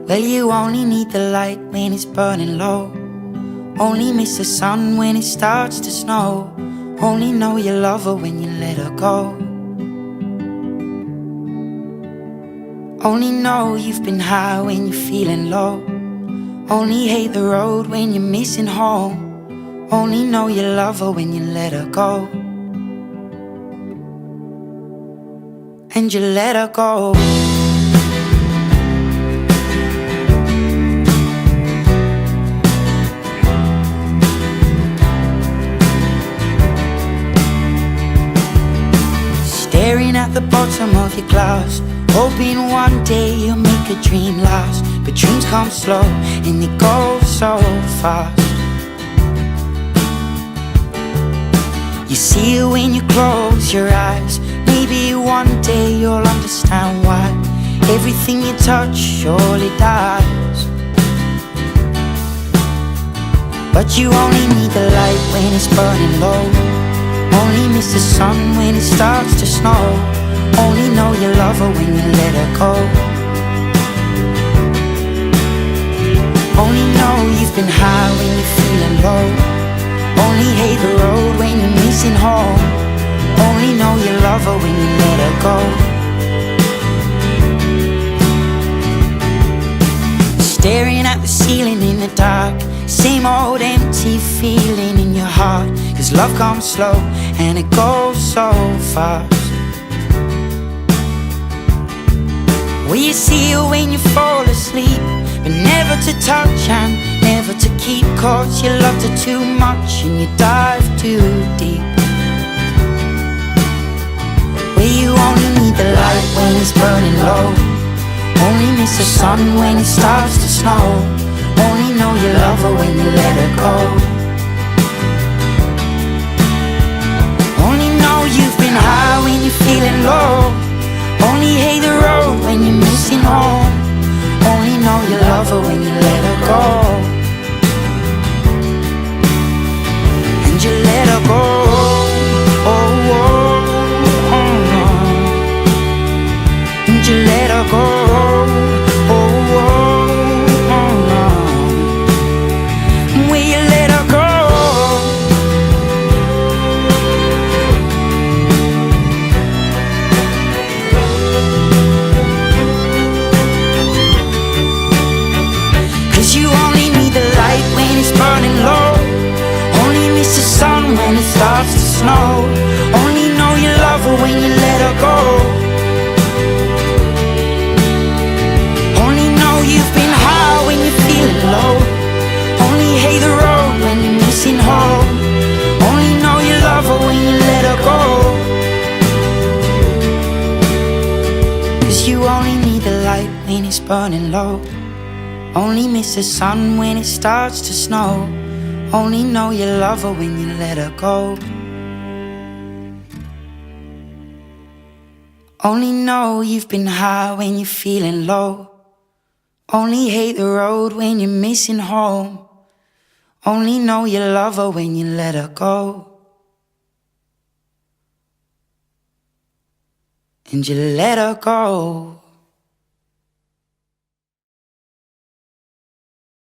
Well, you only need the light when it's burning low. Only miss the sun when it starts to snow. Only know you love her when you let her go. Only know you've been high when you're feeling low. Only hate the road when you're missing home. Only know you love her when you let her go. And you let her go. Staring at the bottom of your glass, hoping one day you'll make a dream last. But dreams come slow and they go so fast. You see it when you close your eyes. Maybe one day you'll understand why everything you touch surely dies. But you only need the light when it's burning low. Only miss the sun when it starts to snow. Only know you love her when you let her go. Only know you've been high when you're feeling low. Only hate the road when you're missing home. Only know you love her when you let her go. Staring at the ceiling in the dark, same old empty feeling in your heart. 'Cause love comes slow and it goes so fast. Well, you see it when you fall asleep, but never to touch and never to keep. 'Cause you loved her too much and you dive too deep. Well, you only need the light when it's burning low. Only miss the sun when it starts to snow. Only know you love her when you let her go. Only know you've been high when you're feeling low. Only hate the road when you're missing home. Only know you love her when you let her go. And you let her go. Oh, oh, oh, oh. And you let her go. Oh, oh, oh, oh. Will you let her go? You only need the light when it's burning low. Only miss the sun when it starts to snow. Only know you love her when you let her go. Only know you've been high when you're feeling low. Only hate the road when you're missing home. Only know you love her when you let her go. 'Cause you only need the light when it's burning low. Only miss the sun when it starts to snow. Only know you love her when you let her go. Only know you've been high when you're feeling low. Only hate the road when you're missing home. Only know you love her when you let her go. And you let her go.